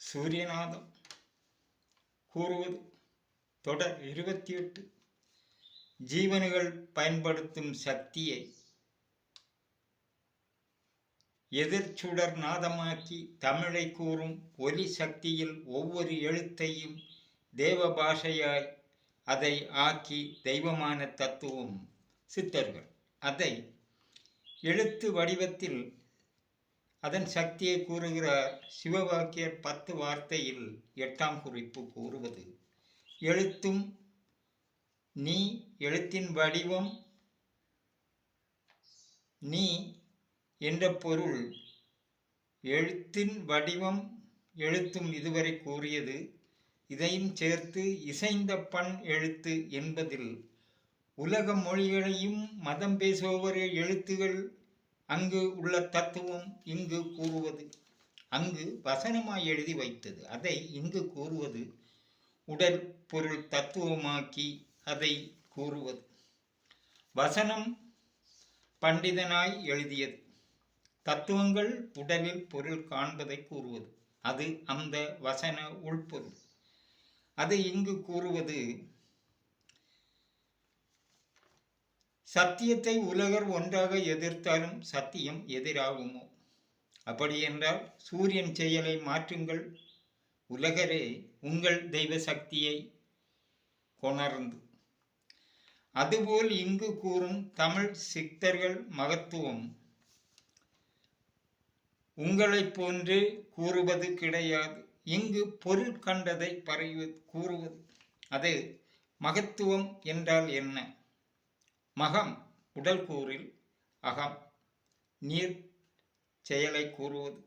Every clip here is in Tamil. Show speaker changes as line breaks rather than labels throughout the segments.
சூரியநாதம் கூறுவது தொடர் 28. ஜீவன்கள் பயன்படுத்தும் சக்தியை எதிர்ச்சுடர் நாதமாக்கி தமிழை கூறும் ஒலி சக்தியில் ஒவ்வொரு எழுத்தையும் தேவ பாஷையாய் அதை ஆக்கி தெய்வமான தத்துவம் சித்தர்கள் அதை எழுத்து வடிவத்தில் அதன் சக்தியை கூறுகிறார். சிவவாக்கியர் 10 வார்த்தையில் 8ஆம் குறிப்பு கூறுவது எழுத்தும் நீ, எழுத்தின் வடிவம் நீ என்ற பொருள். எழுத்தின் வடிவம் எழுத்தும் இதுவரை கூறியது. இதையும் சேர்த்து இசைந்த பண் எழுத்து என்பதில் உலக மொழிகளையும் மதம் பேசுபவர் எழுத்துகள் அங்கு உள்ள தத்துவம் இங்கு கூறுவது. அங்கு வசனமாய் எழுதி வைத்தது அதை இங்கு கூறுவது. உடல் பொருள் தத்துவமாக்கி அதை கூறுவது. வசனம் பண்டிதனாய் எழுதியது. தத்துவங்கள் உடலில் பொருள் காண்பதை கூறுவது. அது அந்த வசன உள்பொருள். அதை இங்கு கூறுவது. சத்தியத்தை உலகர் ஒன்றாக எதிர்த்தாலும் சத்தியம் எதிராகுமோ? அப்படி என்றால் சூரியன் செயலை மாற்றுங்கள், உலகரே உங்கள் தெய்வ சக்தியை கொணர்ந்து. அதுபோல் இங்கு கூறும் தமிழ் சித்தர்கள் மகத்துவம் உங்களை போன்று கூறுவது கிடையாது. இங்கு பொருள் கண்டதை கூறுவது. அது மகத்துவம் என்றால் என்ன? மகம் உடல் கூறில், அகம் நீர் செயலை கூறுவது.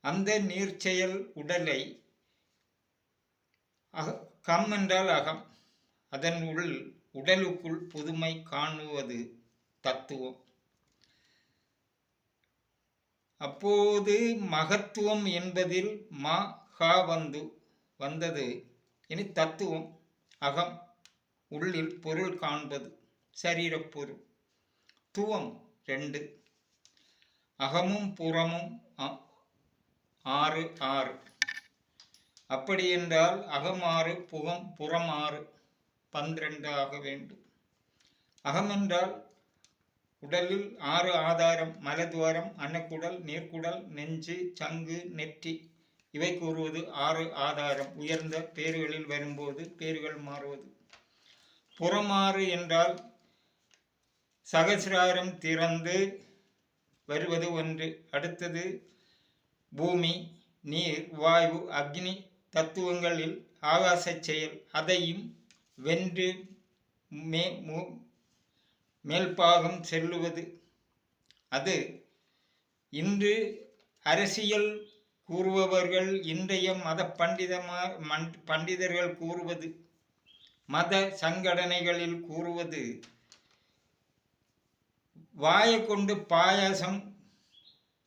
அந்த நீர் செயல் உடலை, கம் என்றால் அகம், அதன் உடலுக்குள் புதுமை காணுவது தத்துவம். அப்போது மகத்துவம் என்பதில் வந்தது. இனி தத்துவம் அகம், உள்ளில் பொருள் காண்பது சரீரப்பொருள். துவம் 2, அகமும் புறமும் 6 6. அப்படி என்றால் அகம் 6 புறம் 6 12 ஆக வேண்டும். அகம் என்றால் உடலில் 6 ஆதாரம். மலத்வாரம், அன்னக்குடல், நீர்க்குடல், நெஞ்சு, சங்கு, நெற்றி இவை கூறுவது 6 ஆதாரம். உயர்ந்த பேர்களில் வரும்போது பேர்கள் மாறுவது. புறம் 6 என்றால் சகசிராரம் திறந்து வருவது 1. அடுத்தது பூமி, நீர், வாயு, அக்னி தத்துவங்களில் ஆகாச செயல். அதையும் வென்று மேல்பாகம் செல்லுவது. அது இன்று அரசியல் கூறுபவர்கள், இன்றைய மத பண்டிதர்கள் கூறுவது, மத சங்கடனைகளில் கூறுவது. வாயை கொண்டு பாயாசம்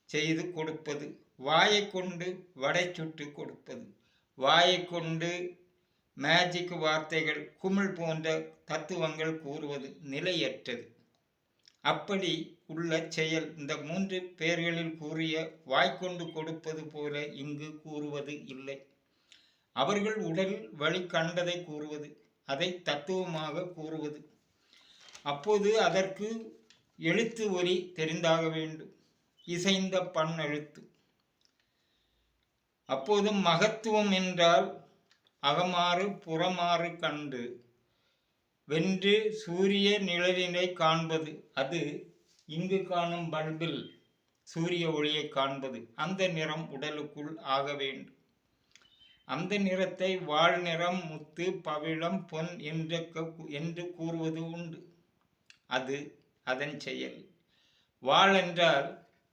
செய்து கொடுப்பது, வாயை கொண்டு வடை சுட்டு கொடுப்பது, வாயை கொண்டு மேஜிக் வார்த்தைகள், குமிழ் போன்ற தத்துவங்கள் கூறுவது நிலையற்றது. அப்படி உள்ள செயல் இந்த 3 பேர்களில் கூறிய வாய்க்கொண்டு கொடுப்பது போல இங்கு கூறுவது இல்லை. அவர்கள் உடல் வழி கண்டதை கூறுவது, அதை தத்துவமாக கூறுவது. அப்போது அதற்கு எழுத்து ஒலி தெரிந்தாக வேண்டும். இசைந்த பண் எழுத்து. அப்போது மகத்துவம் என்றால் அகமாறு புறமாறு கண்டு வென்று சூரிய நிழலினை காண்பது. அது இங்கு காணும் பல்பில் சூரிய ஒளியை காண்பது. அந்த நிறம் உடலுக்குள் ஆக வேண்டும். அந்த நிறத்தை வாழ் நிறம், முத்து, பவிழம், பொன் என்று கூறுவது உண்டு. அது அதன் செயல். வாள் என்றால்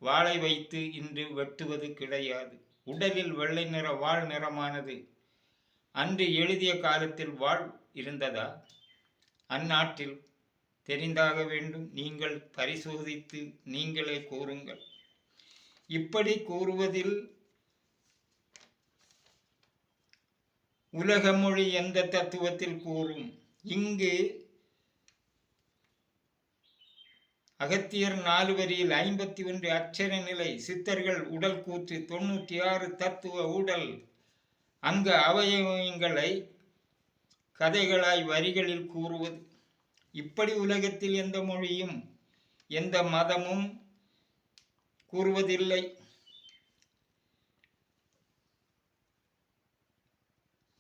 வாளை வைத்து இன்று வெட்டுவது கிடையாது. உடலில் வெள்ளை நிற வாள் நிறமானது. அன்று எழுதிய காலத்தில் வாள் இருந்ததா? அந்நாட்டில் தெரிந்தாக வேண்டும். நீங்கள் பரிசோதித்து நீங்களே கூறுங்கள். இப்படி கூறுவதில் உலக மொழி எந்த தத்துவத்தில் கூறும்? இங்கு அகத்தியர் 4 வரியில் 51 அட்சர நிலை, சித்தர்கள் உடல் கூற்று 96 தத்துவ ஊடல், அங்க அவயவங்களை கதைகளாய் வரிகளில் கூறுவது. இப்படி உலகத்தில் எந்த மொழியும் எந்த மதமும் கூறுவதில்லை.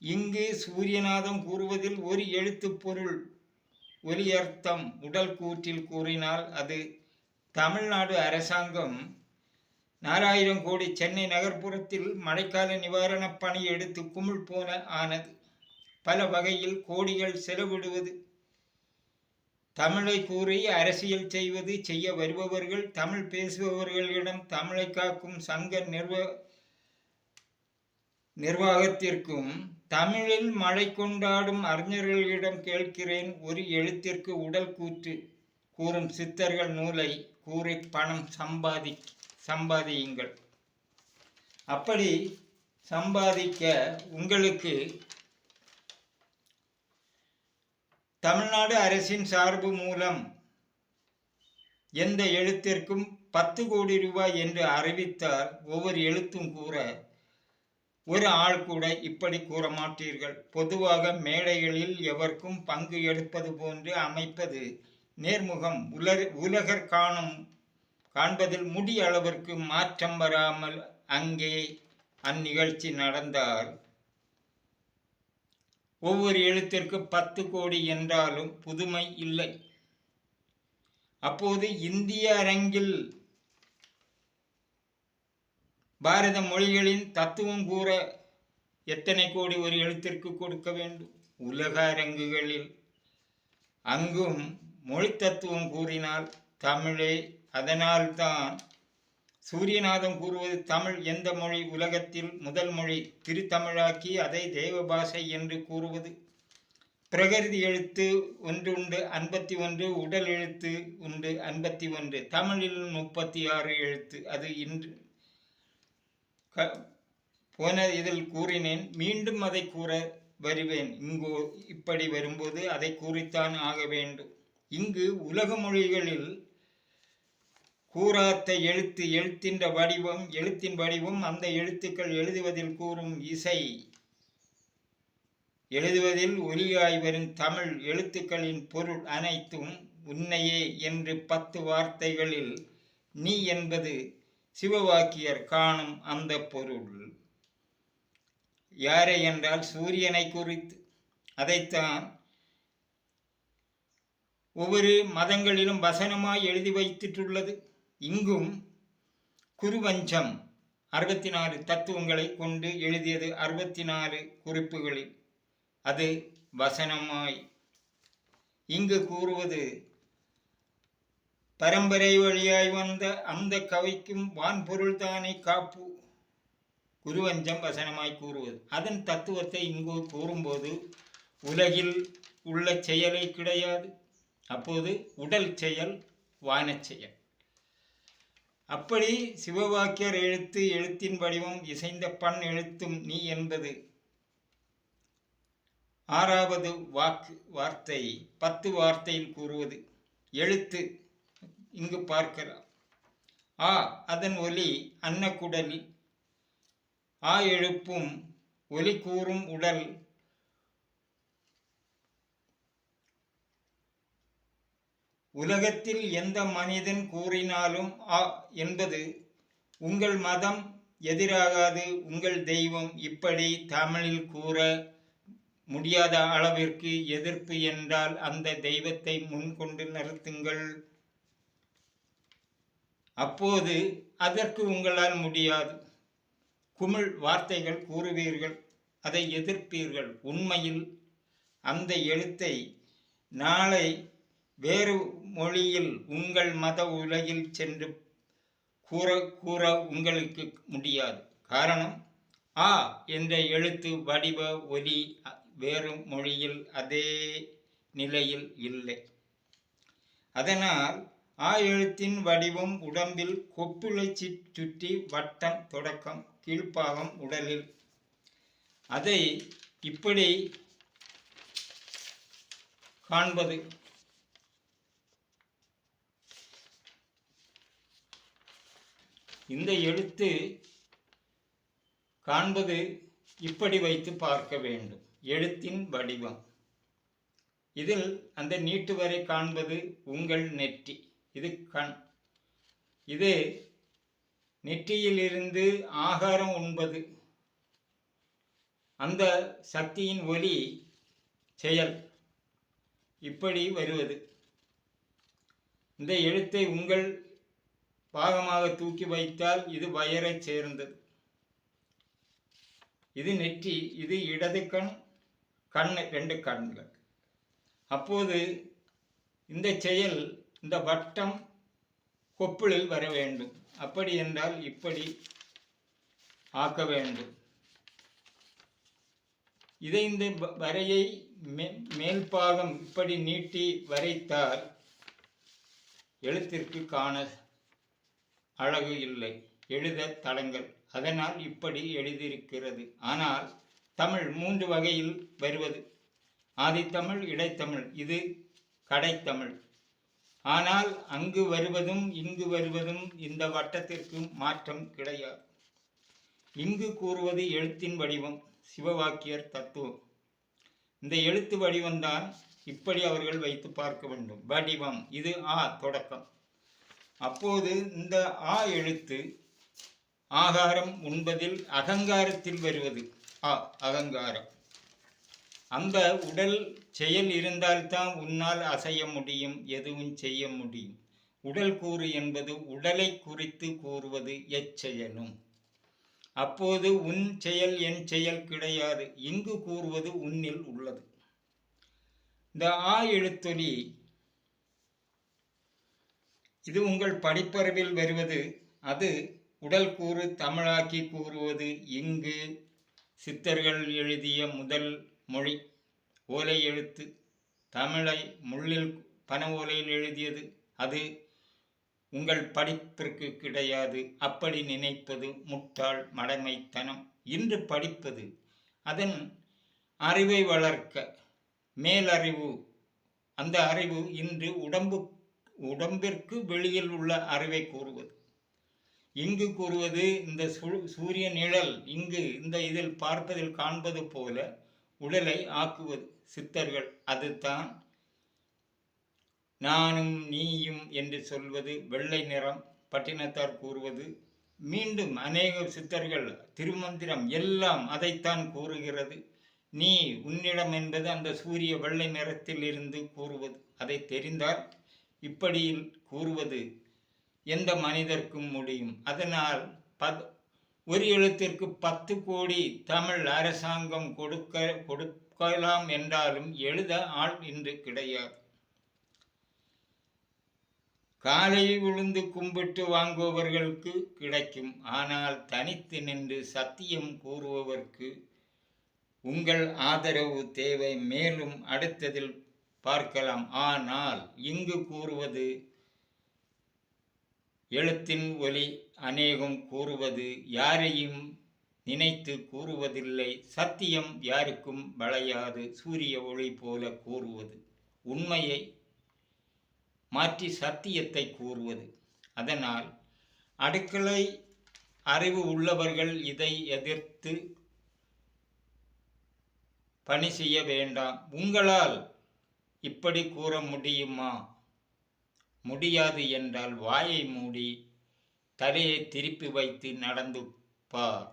இங்கு சூரியநாதம் கூறுவதில் ஒரு எழுத்து பொருள் ஒலியர்த்தம் உடல் கூற்றில் கூறினால் அது தமிழ்நாடு அரசாங்கம் 4000 கோடி சென்னை நகர்ப்புறத்தில் மழைக்கால நிவாரணப் பணி எடுத்து குமிழ் போன ஆனது. பல வகையில் கோடிகள் செலவிடுவது, தமிழை கூறி அரசியல் செய்வது, செய்ய வருபவர்கள் தமிழ் பேசுபவர்களிடம் தமிழை காக்கும் சங்க நிர்வாகத்திற்கும் தமிழில் மழை கொண்டாடும் அறிஞர்களிடம் கேட்கிறேன், ஒரு எழுத்திற்கு உடல் கூற்று கூறும் சித்தர்கள் நூலை கூறி பணம் சம்பாதியுங்கள். அப்படி சம்பாதிக்க உங்களுக்கு தமிழ்நாடு அரசின் சார்பு மூலம் எந்த எழுத்திற்கும் 10 கோடி ரூபாய் என்று அறிவித்தால் ஒவ்வொரு எழுத்தும் கூற ஒரு ஆள் கூட இப்படி கூற மாட்டீர்கள். பொதுவாக மேடைகளில் எவருக்கும் பங்கு எடுப்பது போன்று அமைப்பது நேர்முகம். உலகர் காண்பதில் முடிய அளவிற்கு மாற்றம் வராமல் அங்கே அந்நிகழ்ச்சி நடந்தால் ஒவ்வொரு எழுத்திற்கு 10 கோடி என்றாலும் புதுமை இல்லை. அப்போது இந்திய அரங்கில் பாரத மொழிகளின் தத்துவம் கூற எத்தனை கோடி ஒரு எழுத்திற்கு கொடுக்க வேண்டும்? உலக அரங்குகளில் அங்கும் மொழி தத்துவம் கூறினால் தமிழே. அதனால்தான் சூரியநாதம் கூறுவது தமிழ் எந்த மொழி உலகத்தில் முதல் மொழி திருத்தமிழாக்கி அதை தேவ பாஷை என்று கூறுவது. பிரகிருதி எழுத்து ஒன்று உண்டு 51, உடல் எழுத்து உண்டு 51, தமிழில் 36 எழுத்து. அது இன்று போன இதில் கூறினேன், மீண்டும் அதை கூற வருவேன். இப்படி வரும்போது அதை கூறித்தான் ஆக வேண்டும். இங்கு உலக மொழிகளில் கூறாத்த எழுத்து, எழுத்தின் வடிவம், அந்த எழுத்துக்கள் எழுதுவதில் கூறும் இசை, எழுதுவதில் ஒலியாய் வரும் தமிழ் எழுத்துக்களின் பொருள் அனைத்தும் உன்னையே என்று 10 வார்த்தைகளில் நீ என்பது சிவவாக்கியர் காணும் அந்த பொருள். யாரை என்றால் சூரியனை குறித்து. அதைத்தான் ஒவ்வொரு மதங்களிலும் வசனமாய் எழுதி வைத்துள்ளது. இங்கும் குருவஞ்சம் 64 தத்துவங்களை கொண்டு எழுதியது 64 குறிப்புகளில். அது வசனமாய் இங்கு கூறுவது பரம்பரை வழியாய் வந்த அந்த கவிக்கும் வான்பொருள் தானே காப்பு. குருவஞ்சம் வசனமாய் கூறுவது. அதன் தத்துவத்தை இங்கு கூறும்போது உலகில் உள்ள செயலை கிடையாது. அப்போது உடல் செயல், வானச் செயல். அப்படி சிவவாக்கியர் எழுத்து, எழுத்தின் வடிவம், இசைந்த பண் எழுத்தும் நீ என்பது 6வது வார்த்தை 10 வார்த்தையில் கூறுவது. எழுத்து இங்கு பார்க்கலாம். ஆ அதன் ஒலி அன்னக்குடலில், ஆ எழுப்பும் ஒலி கூறும் உடல். உலகத்தில் எந்த மனிதன் கூறினாலும் ஆ என்பது உங்கள் மதம் எதிராகாது, உங்கள் தெய்வம். இப்படி தமிழில் கூற முடியாத அளவிற்கு எதிர்ப்பு என்றால் அந்த தெய்வத்தை முன்கொண்டு நிறுத்துங்கள். அப்போது அதற்கு உங்களால் முடியாது. குமிழ் வார்த்தைகள் கூறுவீர்கள், அதை எதிர்ப்பீர்கள். உண்மையில் அந்த எழுத்தை நாளை வேறு மொழியில் உங்கள் மத உலகில் சென்று கூற உங்களுக்கு முடியாது. காரணம், ஆ என்ற எழுத்து வடிவ ஒலி வேறு மொழியில் அதே நிலையில் இல்லை. அதனால் ஆ எழுத்தின் வடிவம் உடம்பில் கொப்புளை சுற்றி வட்டம், தொடக்கம், கீழ்ப்பாகம் உடலில். அதை இப்படி காண்பது. இந்த எழுத்து காண்பது இப்படி வைத்து பார்க்க வேண்டும். எழுத்தின் வடிவம் இதில் அந்த நீட்டு வரை காண்பது உங்கள் நெற்றி, இது கண். இது நெற்றியிலிருந்து ஆகாரம் உண்பது, அந்த சக்தியின் ஒலி செயல் இப்படி வருவது. இந்த எழுத்தை உங்கள் பாகமாக தூக்கி வைத்தால் இது வயரை சேர்ந்தது. இது நெற்றி, இது இடது கண், கண் 2 கண்கள். அப்போது இந்த செயல் இந்த வட்டம் கொப்புளில் வர வேண்டும். அப்படி என்றால் இப்படி ஆக்க வேண்டும். இதை இந்த வரையை மேல் பாகம் இப்படி நீட்டி வரைத்தால் எழுத்திற்கு காண அழகு இல்லை, எழுத தடங்கள். அதனால் இப்படி எழுதியிருக்கிறது. ஆனால் தமிழ் 3 வகையில் வருவது. ஆதித்தமிழ், இடைத்தமிழ், இது கடைத்தமிழ். ஆனால் அங்கு வருவதும் இங்கு வருவதும் இந்த வட்டத்திற்கு மாற்றம் கிடையாது. இங்கு கூறுவது எழுத்தின் வடிவம், சிவவாக்கியர் தத்துவம். இந்த எழுத்து வடிவம்தான் இப்படி அவர்கள் வைத்து பார்க்க வேண்டும். வடிவம் இது ஆ தொடக்கம். அப்போது இந்த ஆ எழுத்து ஆகாரம் உண்பதில் அகங்காரத்தில் வருவது. அகங்காரம். அந்த உடல் செயல் இருந்தால்தான் உன்னால் அசைய முடியும், எதுவும் செய்ய முடியும். உடல் கூறு என்பது உடலை குறித்து கூறுவது எச்செயலும். அப்போது உன் செயல் என் செயல் கிடையாது, இங்கு கூறுவது உன்னில் உள்ளது. இந்த ஆ எழுத்தொலி இது உங்கள் படிப்பறிவில் வருவது. அது உடல் கூறு தமிழாக்கி கூறுவது. இங்கு சித்தர்கள் எழுதிய முதல் மொழி ஓலை எழுத்து, தமிழை முள்ளில் பன ஓலையில் எழுதியது. அது உங்கள் படிப்பிற்கு கிடையாது. அப்படி நினைப்பது முட்டாள் மடமைத்தனம். இன்று படிப்பது அதன் அறிவை வளர்க்க, மேலறிவு. அந்த அறிவு இன்று உடம்பிற்கு வெளியில் உள்ள அறிவை கூறுவது. இங்கு கூறுவது இந்த சூரிய நிழல் இங்கு இந்த இதில் பார்ப்பதில் காண்பது போல உடலை ஆக்குவது சித்தர்கள். அதுதான் நானும் நீயும் என்று சொல்வது. வெள்ளை நிறம் பட்டினத்தார் கூறுவது. மீண்டும் அநேக சித்தர்கள் திருமந்திரம் எல்லாம் அதைத்தான் கூறுகிறது. நீ உன்னிடம் என்பது அந்த சூரிய வெள்ளை நிறத்தில் இருந்து கூறுவது. அதை தெரிந்தால் இப்படி கூறுவது எந்த மனிதர்க்கும் முடியும். அதனால் ஒரு எழுத்திற்கு 10 கோடி தமிழ் அரசாங்கம் கொடுக்கலாம் என்றாலும் எழுத ஆள் இன்று கிடையாது. காலையை விழுந்து கும்பிட்டு வாங்குபவர்களுக்கு கிடைக்கும். ஆனால் தனித்து நின்று சத்தியம் கூறுபவர்க்கு உங்கள் ஆதரவு தேவை. மேலும் அடுத்ததில் பார்க்கலாம். ஆனால் இங்கு கூறுவது எழுத்தின் ஒலி. அநேகம் கூறுவது யாரையும் நினைத்து கூறுவதில்லை. சத்தியம் யாருக்கும் வளையாது. சூரிய ஒளி போல கூறுவது. உண்மையை மாற்றி சத்தியத்தை கூறுவது. அதனால் அடுக்களை அறிவு உள்ளவர்கள் இதை எதிர்த்து பணி செய்ய வேண்டாம். உங்களால் இப்படி கூற முடியுமா? முடியாது என்றால் வாயை மூடி தலையை திருப்பி வைத்து நடந்து பார்.